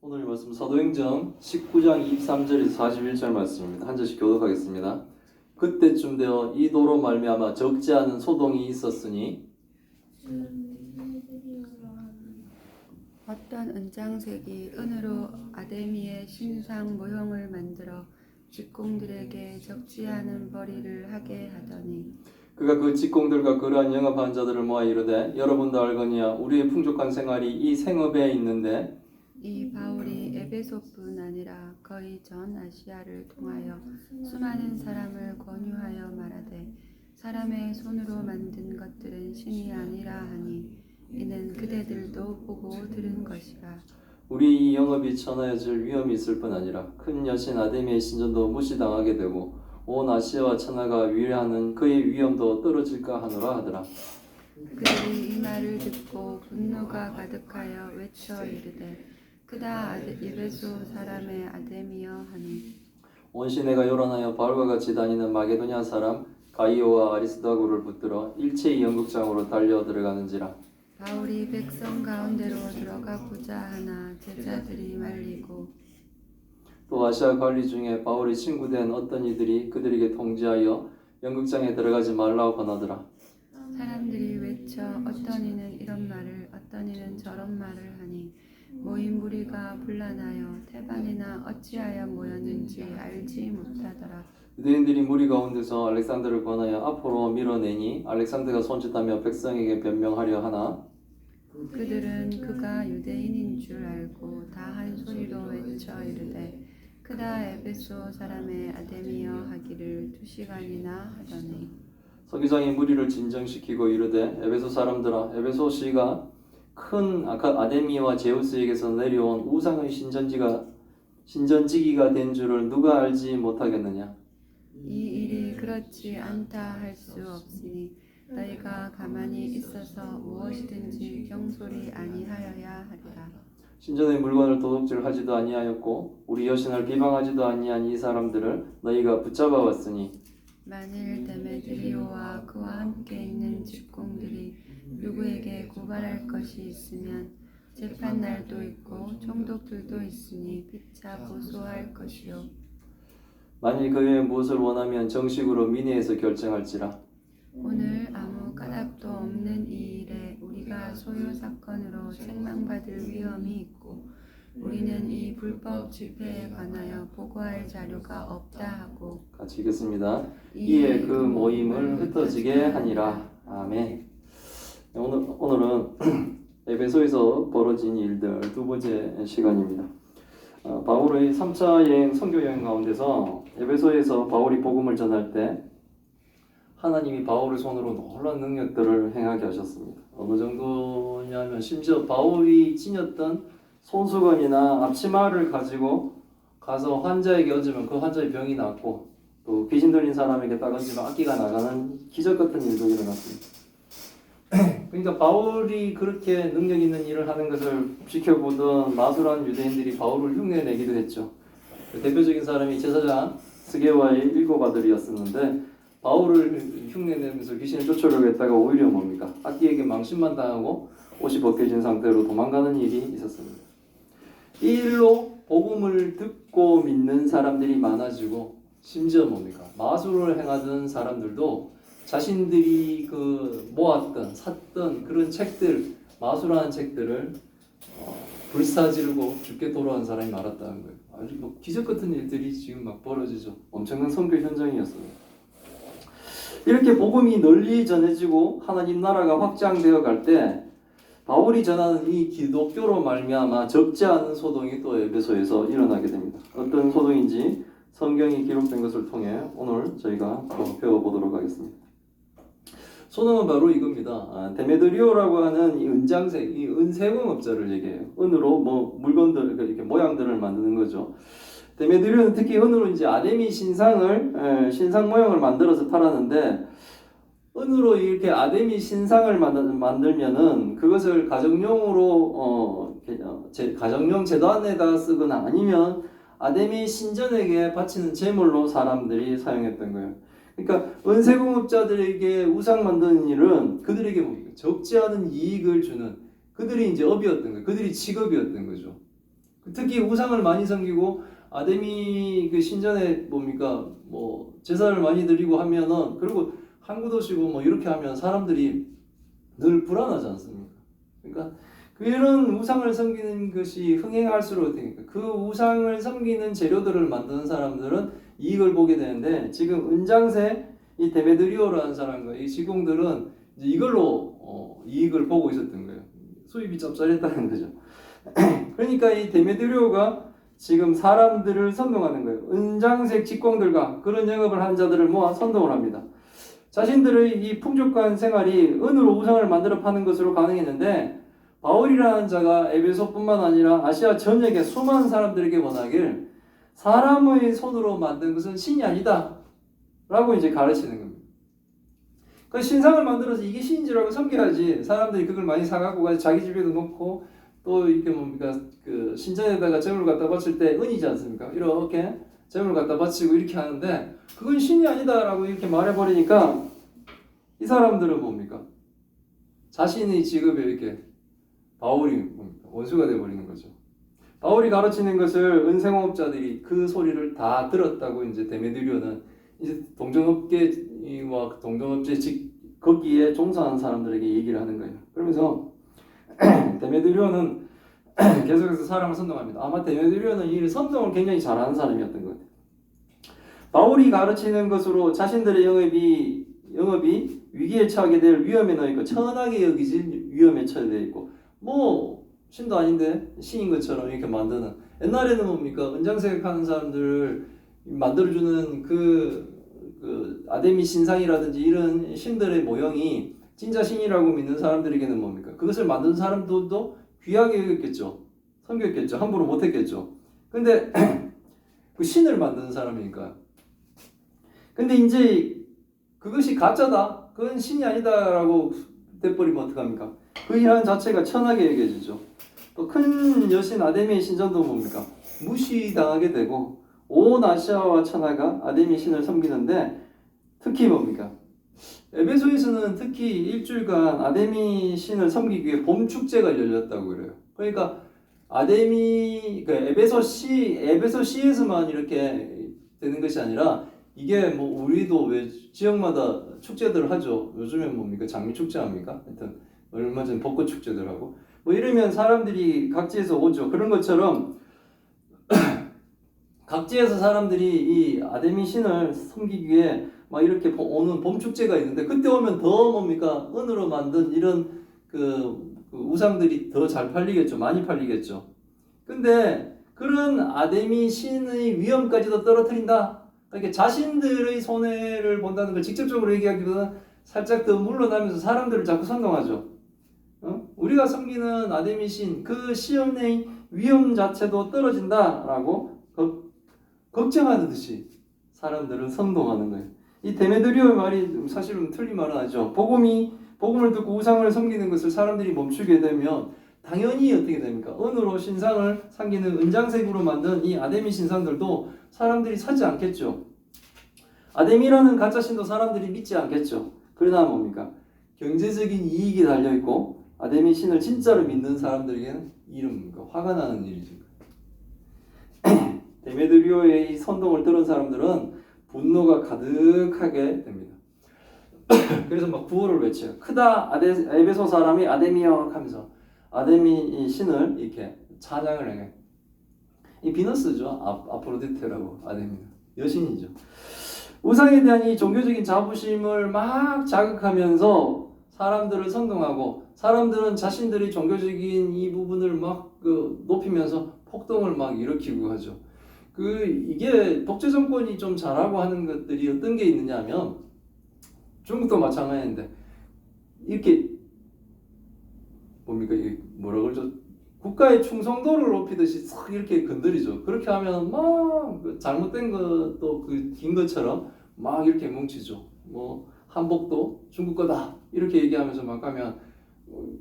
오늘 말씀 사도행전 19장 23절에서 41절 말씀입니다. 한 절씩 교독하겠습니다. 그때쯤 되어 이 도로 말미암아 적지 않은 소동이 있었으니 어떤 은장색이 은으로 아데미의 신상 모형을 만들어 직공들에게 적지 않은 벌이를 하게 하더니 그가 그 직공들과 그러한 영업한 자들을 모아 이르되 여러분도 알거니와 우리의 풍족한 생활이 이 생업에 있는데 이 바울이 에베소뿐 아니라 거의 전 아시아를 통하여 수많은 사람을 권유하여 말하되 사람의 손으로 만든 것들은 신이 아니라 하니 이는 그대들도 보고 들은 것이라. 우리 이 영업이 천하여질 위험이 있을 뿐 아니라 큰 여신 아데미의 신전도 무시당하게 되고 온 아시아와 천하가 위하는 그의 위엄도 떨어질까 하노라 하더라. 그들이 이 말을 듣고 분노가 가득하여 외쳐 이르되 그다 에베소 사람의 아데미여 하니 온 시내가 요란하여 바울과 같이 다니는 마게도냐 사람 가이오와 아리스다고를 붙들어 일체의 연극장으로 달려 들어가는지라. 바울이 백성 가운데로 들어가고자 하나 제자들이 말리고 또 아시아 관리 중에 바울의 친구된 어떤 이들이 그들에게 통지하여 연극장에 들어가지 말라고 권하더라. 사람들이 외쳐 어떤 이는 이런 말을 어떤 이는 저런 말을 하니 모인 무리가 분란하여 태반이나 어찌하여 모였는지 알지 못하더라. 유대인들이 무리 가운데서 알렉산더를 권하여 앞으로 밀어내니 알렉산더가 손짓하며 백성에게 변명하려 하나 그들은 그가 유대인인 줄 알고 다 한 소리로 외쳐 이르되 그다 에베소 사람의 아데미여 하기를 2시간이나 하더니 서기장이 무리를 진정시키고 이르되 에베소 사람들아 에베소 시가 큰 아데미와 제우스에게서 내려온 우상의 신전지기가 된 줄을 누가 알지 못하겠느냐. 이 일이 그렇지 않다 할 수 없으니 너희가 가만히 있어서 무엇이든지 경솔이 아니하여야 하리라. 신전의 물건을 도둑질하지도 아니하였고 우리 여신을 비방하지도 아니한 이 사람들을 너희가 붙잡아 왔으니 만일 데메드리오와 그와 함께 있는 직공들이 누구에게 고발할 것이 있으면 재판날도 있고 총독들도 있으니 피차 고소할 것이요 만일 그 외에 무엇을 원하면 정식으로 민회에서 결정할지라. 오늘 아무 까닭도 없는 이 일에 우리가 소요 사건으로 책망받을 위험이 있고 우리는 이 불법 집회에 관하여 보고할 자료가 없다 하고 같이 읽겠습니다. 이에 그 모임을 흩어지게 하니라. 아멘. 오늘은 에베소에서 벌어진 일들 두 번째 시간입니다. 바울의 3차 여행, 선교 여행 가운데서 에베소에서 바울이 복음을 전할 때 하나님이 바울의 손으로 놀라운 능력들을 행하게 하셨습니다. 어느 정도냐면 심지어 바울이 지녔던 손수건이나 앞치마를 가지고 가서 환자에게 얹으면 그 환자의 병이 낫고 또 귀신 들린 사람에게 딱 얹으면 악기가 나가는 기적 같은 일도 일어났습니다. 그러니까 바울이 그렇게 능력 있는 일을 하는 것을 지켜보던 마술한 유대인들이 바울을 흉내내기도 했죠. 대표적인 사람이 제사장 스게와의 일곱 아들이었었는데 바울을 흉내내면서 귀신을 쫓아오려고 했다가 오히려 뭡니까? 악기에게 망신만 당하고 옷이 벗겨진 상태로 도망가는 일이 있었습니다. 이 일로 복음을 듣고 믿는 사람들이 많아지고 심지어 뭡니까? 마술을 행하던 사람들도 자신들이 모았던 샀던 그런 책들 마술하는 책들을 불사지르고 죽게 돌아온 사람이 많았다는 거예요. 아주 기적 같은 일들이 지금 막 벌어지죠. 엄청난 선교 현장이었어요. 이렇게 복음이 널리 전해지고 하나님 나라가 확장되어 갈 때 바울이 전하는 이 기독교로 말미암아 적지 않은 소동이 또 에베소에서 일어나게 됩니다. 어떤 소동인지 성경이 기록된 것을 통해 오늘 저희가 배워보도록 하겠습니다. 소동은 바로 이겁니다. 데메드리오라고 하는 이 은장색, 이 은세공업자를 얘기해요. 은으로 물건들, 이렇게 모양들을 만드는 거죠. 데메드리오는 특히 은으로 이제 아데미 신상 모형을 만들어서 팔았는데, 은으로 이렇게 아데미 신상을 만들면은 그것을 가정용으로 가정용 제단에다가 쓰거나 아니면 아데미 신전에게 바치는 제물로 사람들이 사용했던 거예요. 그러니까 은세공업자들에게 우상 만드는 일은 그들에게 뭡니까? 적지 않은 이익을 주는 그들이 이제 업이었던 거예요. 그들이 직업이었던 거죠. 특히 우상을 많이 섬기고 아데미 그 신전에 뭡니까 뭐 제사를 많이 드리고 하면은 그리고 항구도 쉬고 뭐 이렇게 하면 사람들이 늘 불안하지 않습니까? 그러니까 그런 우상을 섬기는 것이 흥행할수록 되니까 그 우상을 섬기는 재료들을 만드는 사람들은 이익을 보게 되는데 지금 은장세 이 데메드리오라는 사람과 이 시공들은 이제 이걸로 이익을 보고 있었던 거예요. 수입이 짭짤했다는 거죠. 그러니까 이 데메드리오가 지금 사람들을 선동하는 거예요. 은장색 직공들과 그런 영업을 한 자들을 모아 선동을 합니다. 자신들의 이 풍족한 생활이 은으로 우상을 만들어 파는 것으로 가능했는데 바울이라는 자가 에베소뿐만 아니라 아시아 전역의 수많은 사람들에게 원하길 사람의 손으로 만든 것은 신이 아니다 라고 이제 가르치는 겁니다. 그 신상을 만들어서 이게 신인지라고 섬겨야지 사람들이 그걸 많이 사갖고 가서 자기 집에도 놓고 또 이렇게 뭡니까 그 신전에다가 점을 갖다 바칠 때 은이지 않습니까? 이렇게 점을 갖다 바치고 이렇게 하는데 그건 신이 아니다라고 이렇게 말해버리니까 이 사람들은 뭡니까? 자신의 직업에 이렇게 바울이 뭡니까? 원수가 되어버리는 거죠. 바울이 가르치는 것을 은생업자들이 그 소리를 다 들었다고 이제 데메드리오는 이제 동종업계와 동종업체 거기에 종사하는 사람들에게 얘기를 하는 거예요. 그러면서 데메드리오는 계속해서 사람을 선동합니다. 아마 데메드리오는 이 선동을 굉장히 잘하는 사람이었던 것 같아요. 바울이 가르치는 것으로 자신들의 영업이 위기에 처하게 될 위험에 놓여 있고 천하게 여기질 위험에 처해 있고 뭐 신도 아닌데 신인 것처럼 이렇게 만드는 옛날에는 뭡니까 은장색하는 사람들을 만들어주는 그 아데미 신상이라든지 이런 신들의 모형이 진짜 신이라고 믿는 사람들에게는 뭡니까 그것을 만든 사람들도 귀하게 여겼겠죠. 섬겼겠죠. 함부로 못했겠죠. 근데 그 신을 만드는 사람이니까. 근데 이제 그것이 가짜다. 그건 신이 아니다라고 돼버리면 어떡합니까? 그 일하는 자체가 천하게 여겨지죠. 또 큰 여신 아데미의 신전도 뭡니까? 무시당하게 되고 온 아시아와 천하가 아데미 신을 섬기는데 특히 뭡니까? 에베소에서는 특히 일주일간 아데미 신을 섬기기 위해 봄 축제가 열렸다고 그래요. 그러니까 아데미 에베소시에서만 이렇게 되는 것이 아니라 이게 뭐 우리도 왜 지역마다 축제들을 하죠. 요즘엔 뭡니까 장미 축제 합니까? 하여튼 얼마 전 벚꽃 축제들 하고 뭐 이러면 사람들이 각지에서 오죠. 그런 것처럼 각지에서 사람들이 이 아데미 신을 섬기기 위해 막 이렇게 오는 봄 축제가 있는데 그때 오면 더 뭡니까 은으로 만든 이런 그 우상들이 더 잘 팔리겠죠. 많이 팔리겠죠. 근데 그런 아데미 신의 위험까지도 떨어뜨린다. 그러니까 자신들의 손해를 본다는 걸 직접적으로 얘기하기보다는 살짝 더 물러나면서 사람들을 자꾸 선동하죠. 우리가 섬기는 아데미 신, 그 신의 위험 자체도 떨어진다라고 걱정하는 듯이 사람들을 선동하는 거예요. 이 데메드리오의 말이 사실은 틀린 말은 아니죠. 복음을 듣고 우상을 섬기는 것을 사람들이 멈추게 되면 당연히 어떻게 됩니까? 은으로 신상을 섬기는 은장색으로 만든 이 아데미 신상들도 사람들이 사지 않겠죠. 아데미라는 가짜 신도 사람들이 믿지 않겠죠. 그러나 뭡니까? 경제적인 이익이 달려있고 아데미 신을 진짜로 믿는 사람들에게는 이런 뭡니까? 화가 나는 일이죠. 데메드리오의 이 선동을 들은 사람들은 분노가 가득하게 됩니다. 그래서 막 구호를 외쳐요. 크다 에베소 사람이 아데미여 하면서 아데미 신을 이렇게 찬양을 해요. 이 비너스죠. 아프로디테라고 아데미는 여신이죠. 우상에 대한 이 종교적인 자부심을 막 자극하면서 사람들을 선동하고 사람들은 자신들이 종교적인 이 부분을 막 높이면서 폭동을 막 일으키고 하죠. 이게 독재 정권이 좀 잘하고 하는 것들이 어떤 게 있느냐 하면 중국도 마찬가지인데 이렇게 뭡니까 이게 뭐라 그러죠? 국가의 충성도를 높이듯이 싹 이렇게 건드리죠. 그렇게 하면 막 잘못된 것도 긴 것처럼 막 이렇게 뭉치죠. 뭐 한복도 중국 거다 이렇게 얘기하면서 막 하면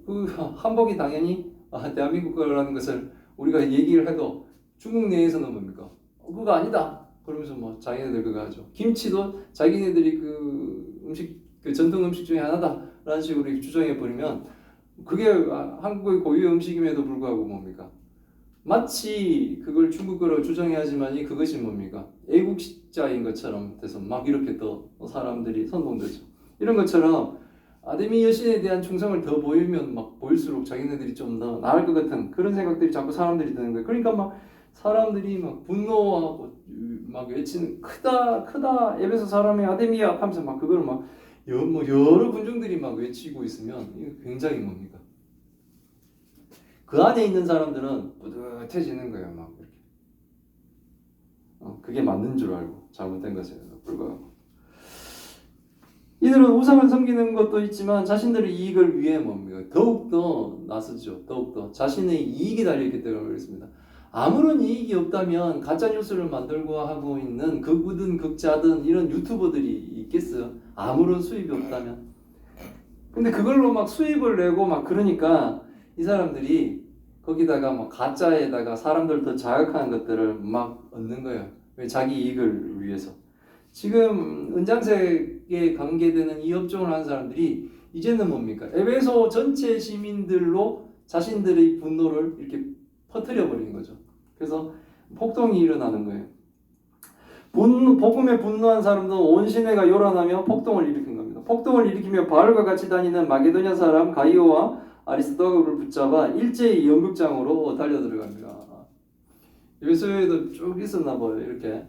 그 한복이 당연히 대한민국 거라는 것을 우리가 얘기를 해도 중국 내에서는 뭡니까? 그거 아니다. 그러면서 뭐 자기네들 그거 하죠. 김치도 자기네들이 그 음식 그 전통 음식 중에 하나다라는 식으로 주장해 버리면 그게 한국의 고유 음식임에도 불구하고 뭡니까? 마치 그걸 중국어로 주장해야지만이 그것이 뭡니까? 애국자인 것처럼 돼서 막 이렇게 또 사람들이 선동되죠. 이런 것처럼 아데미 여신에 대한 충성을 더 보이면 막 보일수록 자기네들이 좀 더 나을 것 같은 그런 생각들이 자꾸 사람들이 드는 거예요. 그러니까 막 사람들이 막 분노하고 막 외치는 크다 크다 에베소 사람의 아데미야 하면서 막 그걸 막 여러 군중들이 막 외치고 있으면 이거 굉장히 뭡니까? 그 안에 있는 사람들은 뿌듯해지는 거예요. 막 이렇게. 그게 맞는 줄 알고 잘못된 것에 불구하고. 이들은 우상을 섬기는 것도 있지만 자신들의 이익을 위해 뭡니까? 더욱더 나서죠. 더욱더 자신의 이익이 달려있기 때문에 그렇습니다. 아무런 이익이 없다면 가짜뉴스를 만들고 하고 있는 극우든 극자든 이런 유튜버들이 있겠어요. 아무런 수입이 없다면. 근데 그걸로 막 수입을 내고 막 그러니까 이 사람들이 거기다가 뭐 가짜에다가 사람들 더 자극하는 것들을 막 얻는 거예요. 왜? 자기 이익을 위해서. 지금 은장색에 관계되는 이 업종을 하는 사람들이 이제는 뭡니까? 에베소 전체 시민들로 자신들의 분노를 이렇게 퍼뜨려 버리는 거죠. 그래서 폭동이 일어나는 거예요. 복음에 분노한 사람들은 온 시내가 요란하며 폭동을 일으킨 겁니다. 폭동을 일으키며 바울과 같이 다니는 마게도냐 사람 가이오와 아리스토가를 붙잡아 일제히 연극장으로 달려들어갑니다. 에베소에도 쭉 있었나 봐요. 이렇게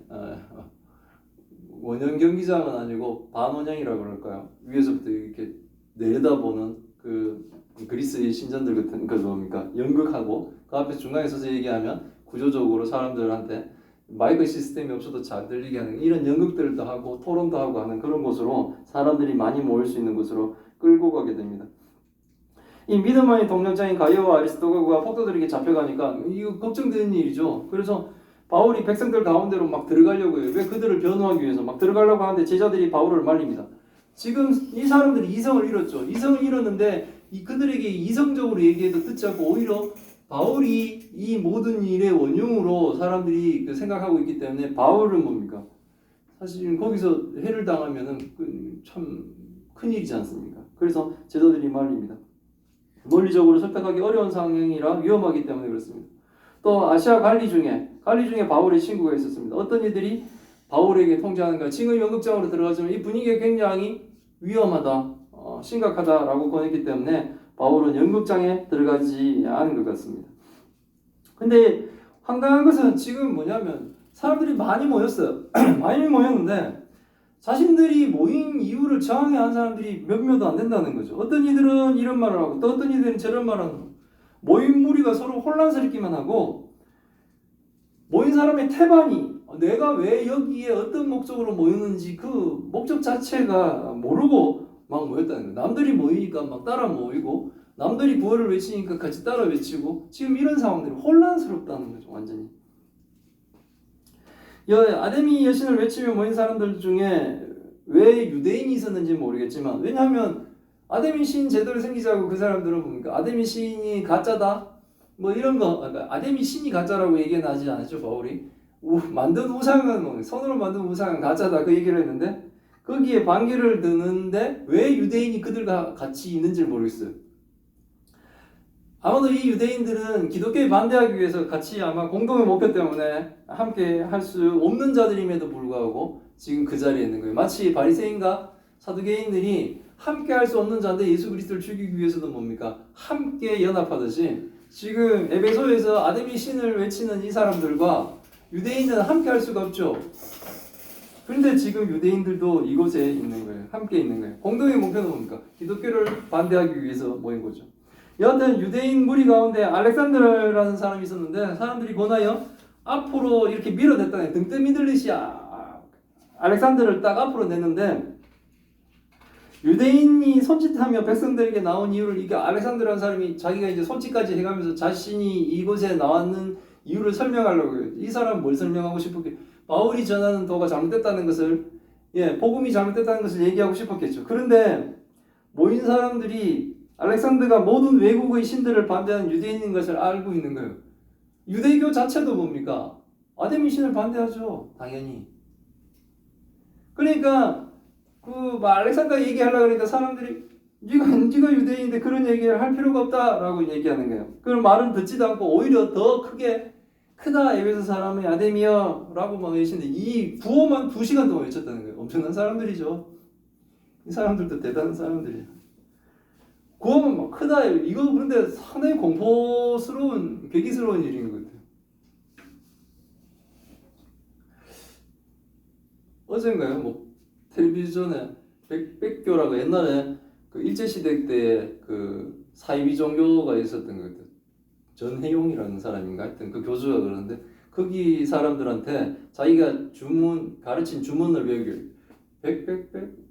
원형 경기장은 아니고 반원형이라고 그럴까요? 위에서부터 이렇게 내려다보는 그 그리스의 신전들 같은 그 뭡니까? 연극하고 그 앞에 중간에 서서 얘기하면 구조적으로 사람들한테 마이크 시스템이 없어도 잘 들리게 하는 이런 연극들도 하고 토론도 하고 하는 그런 곳으로 사람들이 많이 모일 수 있는 곳으로 끌고 가게 됩니다. 이 믿음의 동력자인 가이오와 아리스토가가 폭도들에게 잡혀가니까 이거 걱정되는 일이죠. 그래서 바울이 백성들 가운데로 막 들어가려고 해요. 왜? 그들을 변호하기 위해서 막 들어가려고 하는데 제자들이 바울을 말립니다. 지금 이 사람들이 이성을 잃었죠. 이성을 잃었는데 그들에게 이성적으로 얘기해도 듣지 않고 오히려 바울이 이 모든 일의 원흉으로 사람들이 생각하고 있기 때문에 바울은 뭡니까? 사실 거기서 해를 당하면은 참 큰일이지 않습니까? 그래서 제자들이 말립니다. 논리적으로 설득하기 어려운 상황이라 위험하기 때문에 그렇습니다. 또 아시아 갈리 중에 바울의 친구가 있었습니다. 어떤 이들이 바울에게 통제하는가 징의 연극장으로 들어가지만 이 분위기가 굉장히 위험하다, 심각하다라고 권했기 때문에 바울은 연극장에 들어가지 않은 것 같습니다. 근데 황당한 것은 지금 뭐냐면 사람들이 많이 모였어요. 많이 모였는데 자신들이 모인 이유를 정하게 한 사람들이 몇몇도 안 된다는 거죠. 어떤 이들은 이런 말을 하고 또 어떤 이들은 저런 말을 하고 모인 무리가 서로 혼란스럽기만 하고 모인 사람의 태반이 내가 왜 여기에 어떤 목적으로 모였는지 그 목적 자체가 모르고 막 모였다는 거예요. 남들이 모이니까 막 따라 모이고 남들이 구호를 외치니까 같이 따라 외치고 지금 이런 상황들이 혼란스럽다는 거죠. 완전히. 아데미 여신을 외치며 모인 사람들 중에 왜 유대인이 있었는지 모르겠지만 왜냐하면 아데미 신 제대로 생기지 않고 그 사람들은 뭡니까? 아데미 신이 가짜다? 뭐 이런 거 그러니까 아데미 신이 가짜라고 얘기는 하지 않았죠 바울이 만든 우상은 뭐 손으로 만든 우상은 가짜다 그 얘기를 했는데 거기에 반기를 드는데 왜 유대인이 그들과 같이 있는지 모르겠어요. 아마도 이 유대인들은 기독교에 반대하기 위해서 같이 아마 공동의 목표 때문에 함께 할 수 없는 자들임에도 불구하고 지금 그 자리에 있는 거예요. 마치 바리새인과 사두개인들이 함께 할 수 없는 자인데 예수 그리스도를 죽이기 위해서도 뭡니까? 함께 연합하듯이 지금 에베소에서 아데미 신을 외치는 이 사람들과 유대인들은 함께 할 수가 없죠. 그런데 지금 유대인들도 이곳에 있는 거예요. 함께 있는 거예요. 공동의 목표는 뭡니까? 기독교를 반대하기 위해서 모인 거죠. 여하튼 유대인 무리 가운데 알렉산드라는 사람이 있었는데 사람들이 권하여 앞으로 이렇게 밀어냈다네. 등뜸 밀듯이 알렉산드를 딱 앞으로 냈는데 유대인이 손짓하며 백성들에게 나온 이유를 이게 알렉산드라는 사람이 자기가 이제 손짓까지 해가면서 자신이 이곳에 나왔는 이유를 설명하려고 해요. 이 사람은 뭘 설명하고 싶었겠? 바울이 전하는 도가 잘못됐다는 것을 복음이 잘못됐다는 것을 얘기하고 싶었겠죠. 그런데 모인 사람들이 알렉산드가 모든 외국의 신들을 반대하는 유대인인 것을 알고 있는 거예요. 유대교 자체도 뭡니까? 아데미 신을 반대하죠. 당연히. 그러니까 알렉산드가 얘기하려고 그러니까 사람들이 네가 유대인인데 그런 얘기를 할 필요가 없다라고 얘기하는 거예요. 그 말은 듣지도 않고 오히려 더 크게 크다 에베소 사람의 아데미여라고 막 외치는데 이 구호만 2시간 동안 외쳤다는 거예요. 엄청난 사람들이죠. 이 사람들도 대단한 사람들이에요. 구호만 막 크다 이거 그런데 상당히 공포스러운 괴기스러운 일인 것 같아요. 어젠가요? 뭐 텔레비전에 백교라고 옛날에 그 일제시대 때 그 사이비 종교가 있었던 것 같아요. 전혜용이라는 사람인가 하여튼 그 교수가 그러는데 거기 사람들한테 자기가 가르친 주문을 외우길 백백백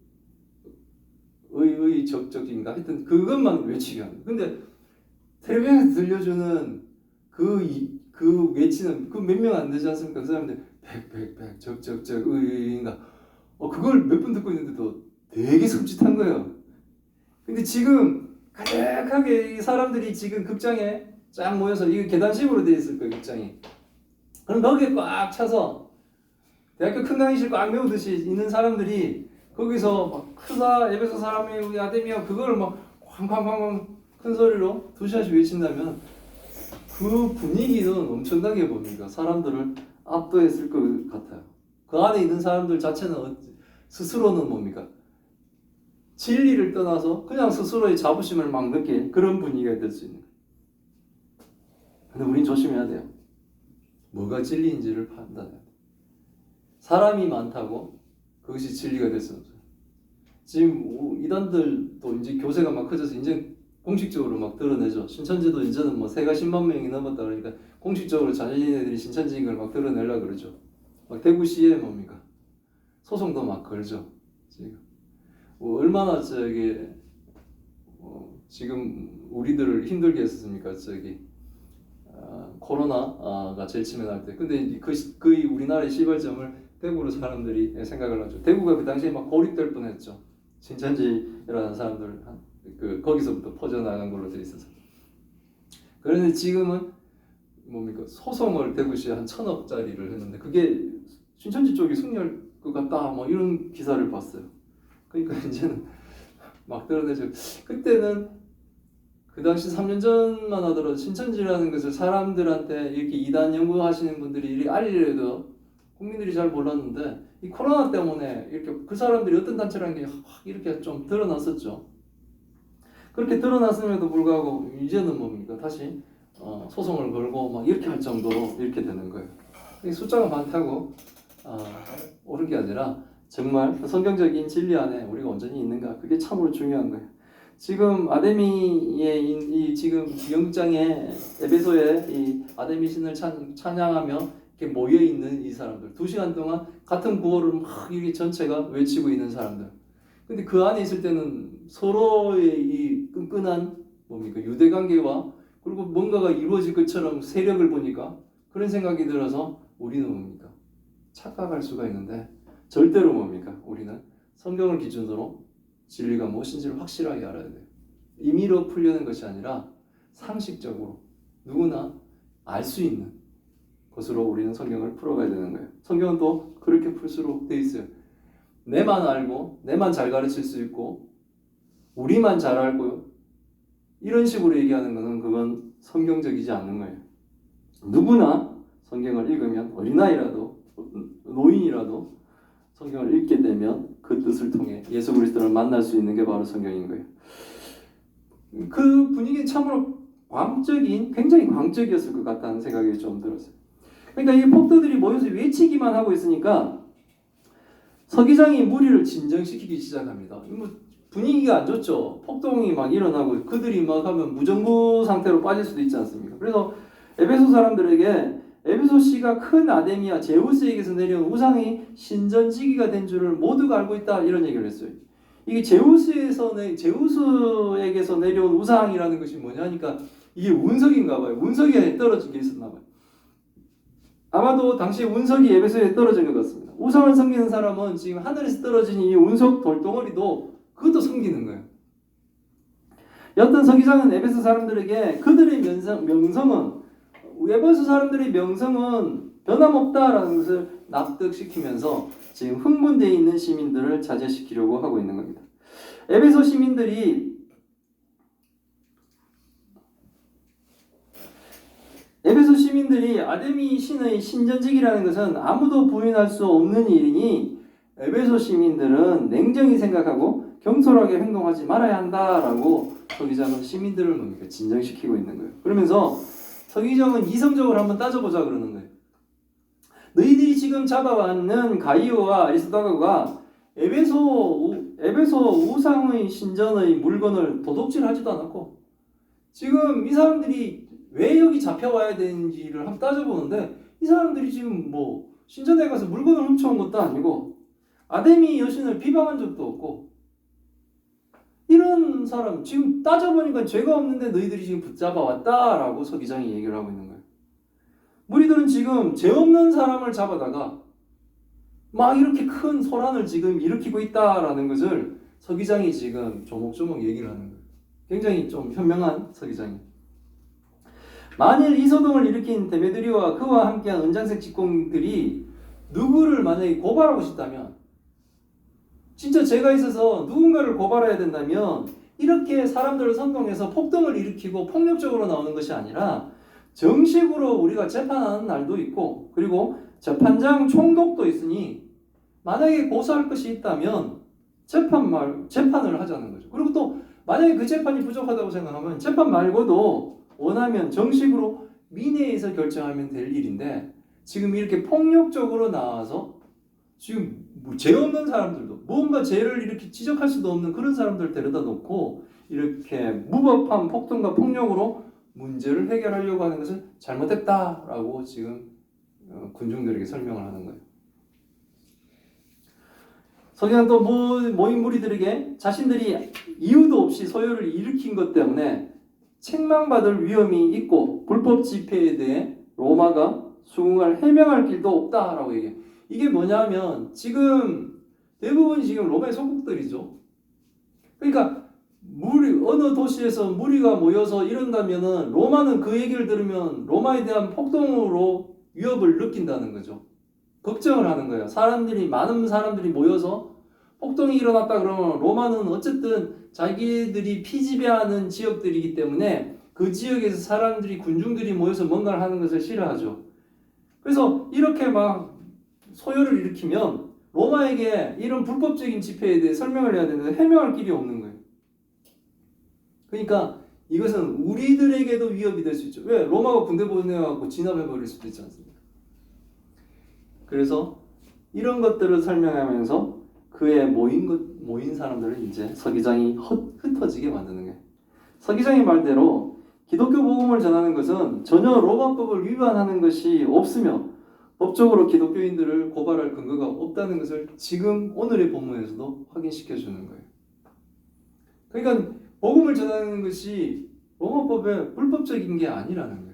의의 적적인가 하여튼 그것만 외치게 하는 거예요. 근데 텔레비전에서 들려주는 그 외치는 그 몇 명 안 되지 않습니까? 그 사람들 백백백 적적적 의의인가 그걸 몇 분 듣고 있는데도 되게 섬찟한 거예요. 근데 지금 가득하게 이 사람들이 지금 극장에 쫙 모여서 이거 계단식으로 되어 있을 거예요, 극장이. 그럼 거기에 꽉 차서 대학교 큰 강의실 꽉 메우듯이 있는 사람들이 거기서 막 크다 에베소 사람이 우리 아데미야 그걸 막 쾅쾅쾅쾅 큰 소리로 2시간씩 외친다면 그 분위기는 엄청나게 뭡니까? 사람들을 압도했을 것 같아요. 그 안에 있는 사람들 자체는 스스로는 뭡니까? 진리를 떠나서 그냥 스스로의 자부심을 막 느낄 그런 분위기가 될 수 있는 거예요. 근데 우린 조심해야 돼요. 뭐가 진리인지를 판단해야 돼요. 사람이 많다고 그것이 진리가 될 수 없어요. 지금 이단들도 이제 교세가 막 커져서 이제 공식적으로 막 드러내죠. 신천지도 이제는 뭐 세가 10만 명이 넘었다 그러니까 공식적으로 자기네들이 신천지인 걸 막 드러내려고 그러죠. 막 대구시에 뭡니까? 소송도 막 걸죠. 지금 얼마나 지금 우리들을 힘들게 했습니까? 코로나가 제일 치밀할 때. 근데 그 우리나라의 시발점을 대구로 사람들이 생각을 하죠. 대구가 그 당시에 막 고립될 뻔했죠. 신천지라는 사람들 거기서부터 퍼져나간 걸로 돼 있어서. 그런데 지금은 뭡니까? 소송을 대구시에 한 1,000억짜리를 했는데 그게 신천지 쪽이 승리할 것 같다 뭐 이런 기사를 봤어요. 그러니까 이제는 막 드러내죠. 그때는 그 당시 3년 전만 하더라도 신천지라는 것을 사람들한테 이렇게 이단 연구하시는 분들이 이렇게 알리려도 국민들이 잘 몰랐는데 이 코로나 때문에 이렇게 그 사람들이 어떤 단체라는 게 확 이렇게 좀 드러났었죠. 그렇게 드러났음에도 불구하고 이제는 뭡니까? 다시 소송을 걸고 막 이렇게 할 정도로 이렇게 되는 거예요. 숫자가 많다고 옳은 게 아니라 정말 성경적인 진리 안에 우리가 온전히 있는가 그게 참으로 중요한 거예요. 지금 아데미의 이 지금 영장에 에베소에 이 아데미 신을 찬양하며 이렇게 모여 있는 이 사람들 2시간 동안 같은 구호를 막 이렇게 전체가 외치고 있는 사람들. 근데 그 안에 있을 때는 서로의 이 끈끈한 뭡니까 유대 관계와 그리고 뭔가가 이루어질 것처럼 세력을 보니까 그런 생각이 들어서 우리는 뭡니까 착각할 수가 있는데 절대로 뭡니까 우리는 성경을 기준으로 진리가 무엇인지를 확실하게 알아야 돼요. 임의로 풀려는 것이 아니라 상식적으로 누구나 알 수 있는 것으로 우리는 성경을 풀어가야 되는 거예요. 성경은 또 그렇게 풀수록 돼 있어요. 내만 알고 내만 잘 가르칠 수 있고 우리만 잘 알고요. 이런 식으로 얘기하는 것은 그건 성경적이지 않는 거예요. 누구나 성경을 읽으면 어린아이라도 노인이라도 성경을 읽게 되면 그 뜻을 통해 예수 그리스도를 만날 수 있는 게 바로 성경인 거예요. 그 분위기는 참으로 굉장히 광적이었을 것 같다는 생각이 좀 들었어요. 그러니까 이 폭도들이 모여서 외치기만 하고 있으니까 서기장이 무리를 진정시키기 시작합니다. 분위기가 안 좋죠. 폭동이 막 일어나고 그들이 막 하면 무정부 상태로 빠질 수도 있지 않습니까? 그래서 에베소 사람들에게 에베소시가 큰 아데미아 제우스에게서 내려온 우상이 신전지기가 된 줄을 모두가 알고 있다 이런 얘기를 했어요. 이게 제우스에게서 내려온 우상이라는 것이 뭐냐 하니까 이게 운석인가 봐요. 운석에 떨어진 게 있었나 봐요. 아마도 당시 운석이 에베소에 떨어진 것 같습니다. 우상을 섬기는 사람은 지금 하늘에서 떨어진 이 운석 돌덩어리도 그것도 섬기는 거예요. 여튼 서기장은 에베소 사람들에게 그들의 명성은 에베소 사람들의 명성은 변함없다라는 것을 납득시키면서 지금 흥분되어 있는 시민들을 자제시키려고 하고 있는 겁니다. 에베소 시민들이 시민들이 아데미 신의 신전직이라는 것은 아무도 부인할 수 없는 일이니 에베소 시민들은 냉정히 생각하고 경솔하게 행동하지 말아야 한다라고 서기장은 시민들을 뭡니까? 진정시키고 있는 거예요. 그러면서 서기장은 이성적으로 한번 따져보자 그러는 거예요. 너희들이 지금 잡아왔는 가이오와 아리스토가가 에베소 우상의 신전의 물건을 도둑질하지도 않았고 지금 이 사람들이 왜 여기 잡혀와야 되는지를 한번 따져보는데 이 사람들이 지금 뭐 신전에 가서 물건을 훔쳐온 것도 아니고 아데미 여신을 비방한 적도 없고 이런 사람 지금 따져보니까 죄가 없는데 너희들이 지금 붙잡아 왔다라고 서기장이 얘기를 하고 있는 거예요. 무리들은 지금 죄 없는 사람을 잡아다가 막 이렇게 큰 소란을 지금 일으키고 있다라는 것을 서기장이 지금 조목조목 얘기를 하는 거예요. 굉장히 좀 현명한 서기장이에요. 만일 이 소동을 일으킨 데메드리오와 그와 함께한 은장색 직공들이 누구를 만약에 고발하고 싶다면 진짜 죄가 있어서 누군가를 고발해야 된다면 이렇게 사람들을 선동해서 폭동을 일으키고 폭력적으로 나오는 것이 아니라 정식으로 우리가 재판하는 날도 있고 그리고 재판장 총독도 있으니 만약에 고소할 것이 있다면 재판을 하자는 거죠. 그리고 또 만약에 그 재판이 부족하다고 생각하면 재판 말고도 원하면 정식으로 민회에서 결정하면 될 일인데 지금 이렇게 폭력적으로 나와서 지금 죄 없는 사람들도 뭔가 죄를 이렇게 지적할 수도 없는 그런 사람들을 데려다 놓고 이렇게 무법한 폭동과 폭력으로 문제를 해결하려고 하는 것은 잘못했다라고 지금 군중들에게 설명을 하는 거예요. 서기관 또 모인 무리들에게 자신들이 이유도 없이 소요를 일으킨 것 때문에 책망받을 위험이 있고 불법 집회에 대해 로마가 수긍할 해명할 길도 없다라고 얘기해요. 이게 뭐냐면 지금 대부분 지금 로마의 소국들이죠. 그러니까 어느 도시에서 무리가 모여서 이런다면은 로마는 그 얘기를 들으면 로마에 대한 폭동으로 위협을 느낀다는 거죠. 걱정을 하는 거예요. 많은 사람들이 모여서 폭동이 일어났다 그러면 로마는 어쨌든 자기들이 피지배하는 지역들이기 때문에 그 지역에서 군중들이 모여서 뭔가를 하는 것을 싫어하죠. 그래서 이렇게 막 소요를 일으키면 로마에게 이런 불법적인 집회에 대해 설명을 해야 되는데 해명할 길이 없는 거예요. 그러니까 이것은 우리들에게도 위협이 될 수 있죠. 왜? 로마가 군대 보내갖고 진압해버릴 수도 있지 않습니까? 그래서 이런 것들을 설명하면서 그의 모인 사람들을 이제 서기장이 흩어지게 만드는 거예요. 서기장의 말대로 기독교 복음을 전하는 것은 전혀 로마법을 위반하는 것이 없으며 법적으로 기독교인들을 고발할 근거가 없다는 것을 지금 오늘의 본문에서도 확인시켜 주는 거예요. 그러니까 복음을 전하는 것이 로마법에 불법적인 게 아니라는 거예요.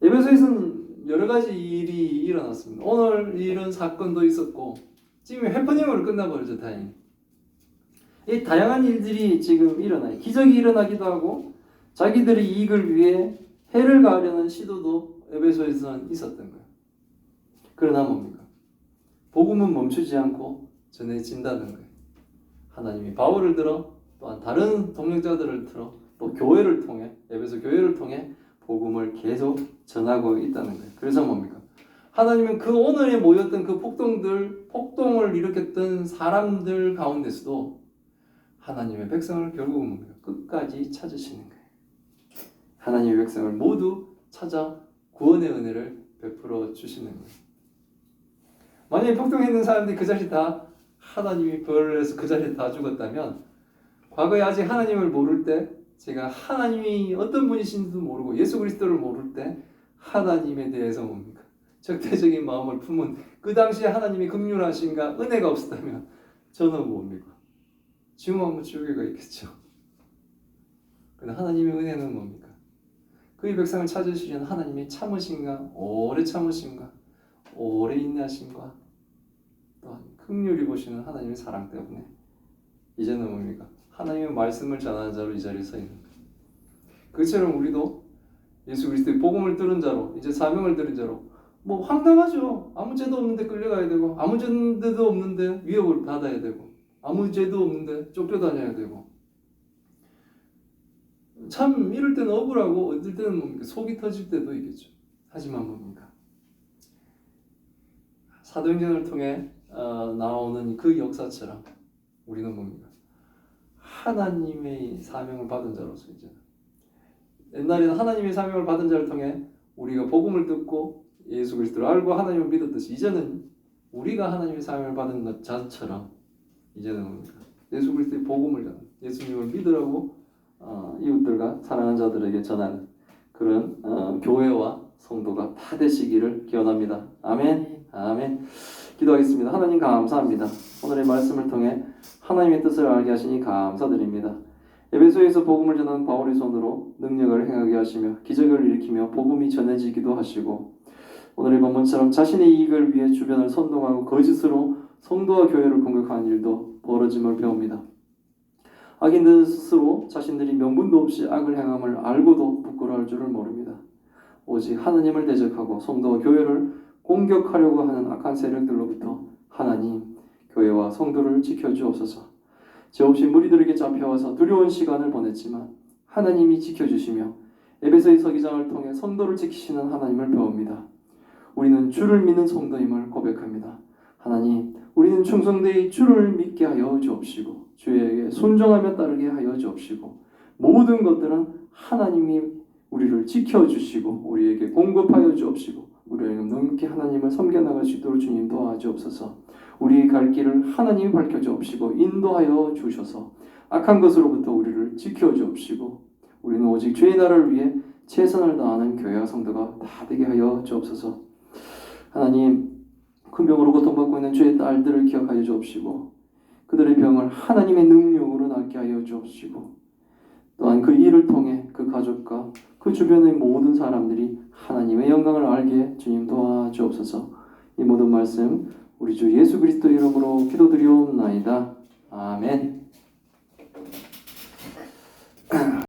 에베소에서는 여러 가지 일이 일어났습니다. 오늘 이런 사건도 있었고 지금 해프닝으로 끝나버리죠. 다행히. 이 다양한 일들이 지금 일어나요. 기적이 일어나기도 하고 자기들의 이익을 위해 해를 가하려는 시도도 에베소에서는 있었던 거예요. 그러나 뭡니까? 복음은 멈추지 않고 전해진다는 거예요. 하나님이 바울을 들어 또한 다른 동역자들을 들어 또 교회를 통해 에베소 교회를 통해 복음을 계속 전하고 있다는 거예요. 그래서 뭡니까? 하나님은 그 오늘에 모였던 그 폭동을 일으켰던 사람들 가운데서도 하나님의 백성을 결국은 뭡니까? 끝까지 찾으시는 거예요. 하나님의 백성을 모두 찾아 구원의 은혜를 베풀어 주시는 거예요. 만약에 폭동했는 사람들이 그 자리에 다 하나님이 벌을 해서 그 자리에 다 죽었다면 과거에 아직 하나님을 모를 때 제가 하나님이 어떤 분이신지도 모르고 예수 그리스도를 모를 때 하나님에 대해서 뭡니까? 적대적인 마음을 품은 그 당시에 하나님이 긍휼하신가 은혜가 없었다면 저는 뭡니까? 지금 한번 지옥에가 있겠죠. 그런데 하나님의 은혜는 뭡니까? 그의 백성을 찾으시려는 하나님의 참으신가, 오래 참으신가, 오래 인내하신가, 또한 긍휼히 보시는 하나님의 사랑 때문에 이제는 뭡니까? 하나님의 말씀을 전하는 자로 이 자리에 서 있는 거예요. 그처럼 우리도 예수 그리스도의 복음을 들은 자로 이제 사명을 들은 자로 뭐 황당하죠. 아무 죄도 없는데 끌려가야 되고 아무 죄도 없는데 위협을 받아야 되고 아무 죄도 없는데 쫓겨다녀야 되고 참 이럴 때는 억울하고 어떨 때는 뭡니까? 속이 터질 때도 있겠죠. 하지만 뭡니까? 사도행전을 통해 나오는 그 역사처럼 우리는 뭡니까? 하나님의 사명을 받은 자로서 이제 옛날에는 하나님의 사명을 받은 자를 통해 우리가 복음을 듣고 예수 그리스도를 알고 하나님을 믿었듯이 이제는 우리가 하나님의 사명을 받은 것 자처럼 이제는 뭡니까? 예수 그리스도의 복음을 전하는 예수님을 믿으라고 이웃들과 사랑하는 자들에게 전하는 그런 교회와 성도가 다 되시기를 기원합니다. 아멘. 아멘. 기도하겠습니다. 하나님 감사합니다. 오늘의 말씀을 통해 하나님의 뜻을 알게 하시니 감사드립니다. 에베소에서 복음을 전하는 바울의 손으로 능력을 행하게 하시며 기적을 일으키며 복음이 전해지기도 하시고 오늘의 본문처럼 자신의 이익을 위해 주변을 선동하고 거짓으로 성도와 교회를 공격하는 일도 벌어짐을 배웁니다. 악인들 스스로 자신들이 명분도 없이 악을 행함을 알고도 부끄러워할 줄을 모릅니다. 오직 하나님을 대적하고 성도와 교회를 공격하려고 하는 악한 세력들로부터 하나님, 교회와 성도를 지켜주옵소서. 죄 없이 무리들에게 잡혀와서 두려운 시간을 보냈지만 하나님이 지켜주시며 에베소의 서기장을 통해 성도를 지키시는 하나님을 배웁니다. 우리는 주를 믿는 성도임을 고백합니다. 하나님, 우리는 충성되이 주를 믿게 하여 주옵시고 주에게 순종하며 따르게 하여 주옵시고 모든 것들은 하나님이 우리를 지켜주시고 우리에게 공급하여 주옵시고 우리에게 능력히 하나님을 섬겨나갈 수 있도록 주님 도와주옵소서. 우리의 갈 길을 하나님이 밝혀주옵시고 인도하여 주셔서 악한 것으로부터 우리를 지켜주옵시고 우리는 오직 주의 나라를 위해 최선을 다하는 교회와 성도가 다 되게 하여 주옵소서. 하나님, 큰 병으로 고통받고 있는 주의 딸들을 기억하여 주옵시고 그들의 병을 하나님의 능력으로 낫게 하여 주옵시고 또한 그 일을 통해 그 가족과 그 주변의 모든 사람들이 하나님의 영광을 알게 주님 도와주옵소서. 이 모든 말씀 우리 주 예수 그리스도 이름으로 기도드리옵나이다. 아멘.